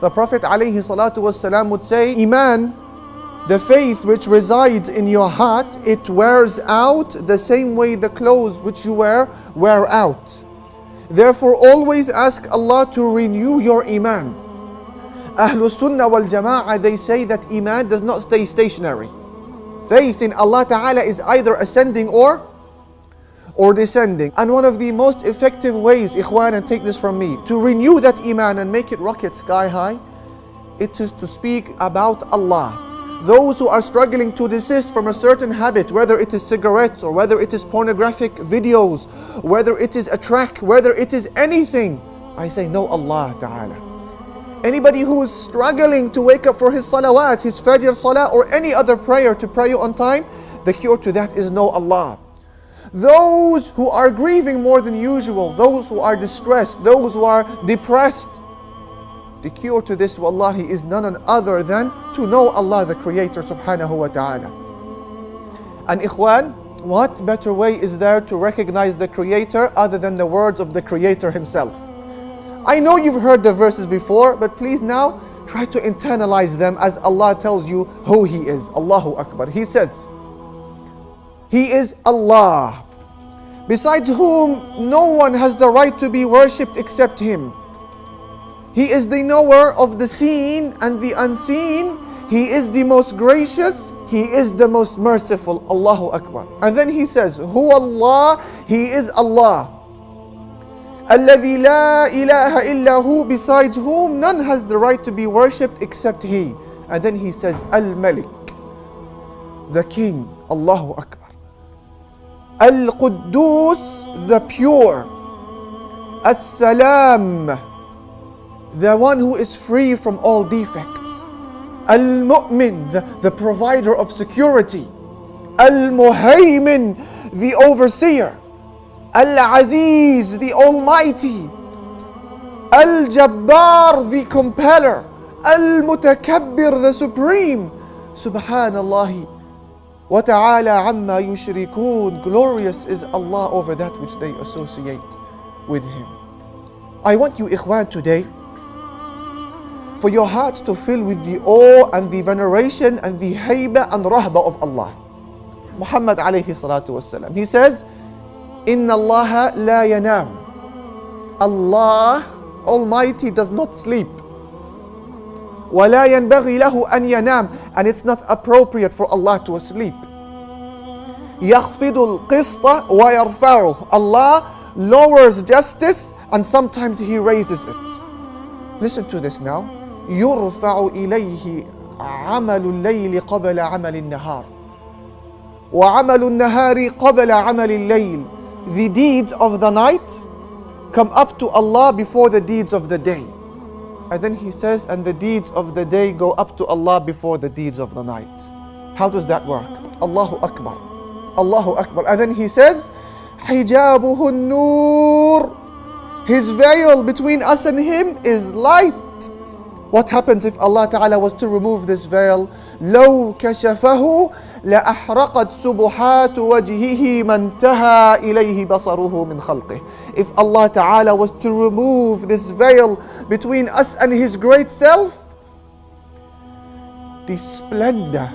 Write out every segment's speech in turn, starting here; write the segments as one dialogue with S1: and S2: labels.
S1: The Prophet ﷺ would say, Iman, the faith which resides in your heart, it wears out the same way the clothes which you wear out. Therefore, always ask Allah to renew your Iman. Ahlul Sunnah wal Jama'ah, they say that Iman does not stay stationary. Faith in Allah Ta'ala is either ascending or descending. And one of the most effective ways, ikhwan, and take this from me, to renew that Iman and make it rocket sky high, it is to speak about Allah. Those who are struggling to desist from a certain habit, whether it is cigarettes or whether it is pornographic videos, whether it is a track, whether it is anything, I say, know Allah Ta'ala. Anybody who is struggling to wake up for his salawat, his fajr salah, or any other prayer to pray on time, the cure to that is know Allah. Those who are grieving more than usual, those who are distressed, those who are depressed, the cure to this, wallahi, is none other than to know Allah the Creator subhanahu wa ta'ala. And ikhwan, what better way is there to recognize the Creator other than the words of the Creator Himself? I know you've heard the verses before, but please now try to internalize them as Allah tells you who He is. Allahu Akbar. He says, He is Allah, besides whom no one has the right to be worshipped except Him. He is the knower of the seen and the unseen. He is the most gracious. He is the most merciful. Allahu Akbar. And then He says, Hu Allah, He is Allah. Alladhi la ilaha illa hu, besides whom none has the right to be worshipped except He. And then He says, Al-Malik, the King. Allahu Akbar. Al-Quddus, the pure. As-Salam, the one who is free from all defects. Al-Mu'min, the provider of security. Al-Muhaymin, the overseer. Al-Aziz, the almighty. Al-Jabbar, the compeller. Al-Mutakabbir, the supreme. Subhanallah wa ta'ala amma yushrikun. Glorious is Allah over that which they associate with Him. I want you, ikhwan, today, for your hearts to fill with the awe and the veneration and the hayba and rahba of Allah. Muhammad alayhi salatu wasalam, he says, Inna Allah la yanam. Allah Almighty does not sleep. Wa la yanbaghi lahu an yanam. And it's not appropriate for Allah to sleep. Yakhfidu al-qista wa yarfa'uh. Allah lowers justice and sometimes He raises it. Listen to this now. يرفع إليه عمل الليل قبل عمل النهار وعمل النهار قبل عمل الليل. The deeds of the night come up to Allah before the deeds of the day. And then He says, and the deeds of the day go up to Allah before the deeds of the night. How does that work? Allahu Akbar. Allahu Akbar. And then He says, حجابه النور. His veil between us and Him is light. What happens if Allah Ta'ala was to remove this veil? لو كشفه لأحرقت سبحات وجهه ما انتهى إليه بصره من خلقه. If Allah Ta'ala was to remove this veil between us and His great self, the splendor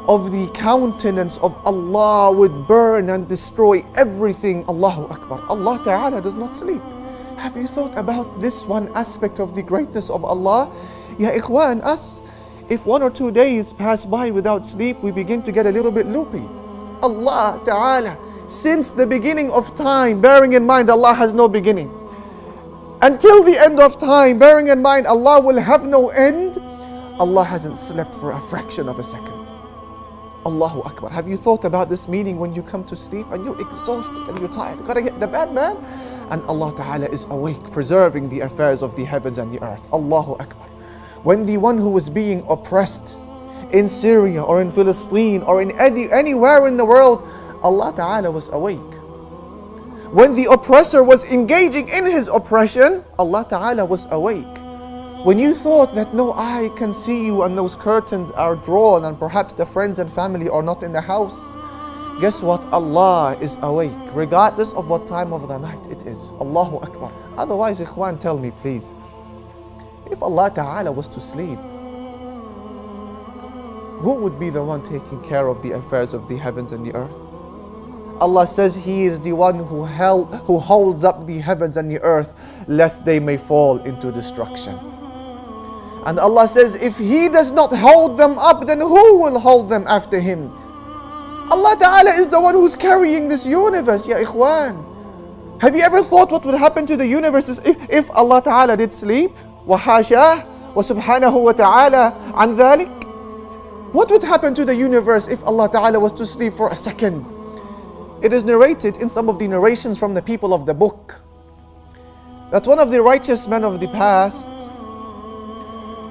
S1: of the countenance of Allah would burn and destroy everything. Allahu Akbar. Allah Ta'ala does not sleep. Have you thought about this one aspect of the greatness of Allah? Ya ikhwan, us, if 1 or 2 days pass by without sleep, we begin to get a little bit loopy. Allah Ta'ala, since the beginning of time, bearing in mind Allah has no beginning, until the end of time, bearing in mind Allah will have no end, Allah hasn't slept for a fraction of a second. Allahu Akbar. Have you thought about this meaning when you come to sleep and you're exhausted and you're tired? You gotta get the bed, man. And Allah Ta'ala is awake, preserving the affairs of the heavens and the earth. Allahu Akbar. When the one who was being oppressed in Syria or in Palestine or in anywhere in the world, Allah Ta'ala was awake. When the oppressor was engaging in his oppression, Allah Ta'ala was awake. When you thought that no eye can see you and those curtains are drawn and perhaps the friends and family are not in the house, guess what? Allah is awake, regardless of what time of the night it is. Allahu Akbar. Otherwise, ikhwan, tell me please, If Allah Ta'ala was to sleep, who would be the one taking care of the affairs of the heavens and the earth? Allah says He is the one who holds up the heavens and the earth lest they may fall into destruction. And Allah says, if He does not hold them up, then who will hold them after Him? Allah Ta'ala is the one who's carrying this universe, ya ikhwan. Have you ever thought what would happen to the universe if Allah Ta'ala did sleep? وَحَاشَاهُ وَسُبْحَانَهُ وَتَعَالَى عَنْ ذَلِكَ. What would happen to the universe if Allah Ta'ala was to sleep for a second? It is narrated in some of the narrations from the people of the book that one of the righteous men of the past,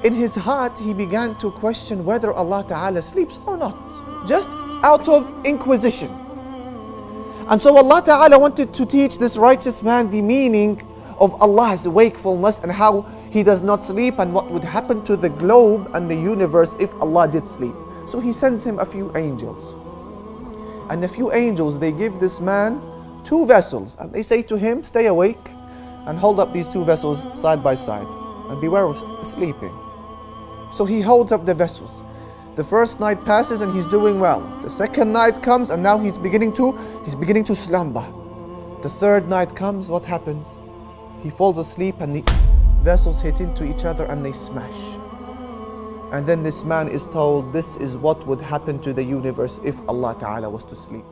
S1: in his heart he began to question whether Allah Ta'ala sleeps or not, just out of inquisition. And so Allah Ta'ala wanted to teach this righteous man the meaning of Allah's wakefulness and how He does not sleep, and what would happen to the globe and the universe if Allah did sleep. So He sends him a few angels. And a few angels, they give this man 2 vessels, and they say to him, stay awake and hold up these 2 vessels side by side and beware of sleeping. So he holds up the vessels. The first night passes and he's doing well. The second night comes and now he's beginning to slumber. The third night comes, what happens? He falls asleep and the vessels hit into each other and they smash. And then this man is told this is what would happen to the universe if Allah Ta'ala was to sleep.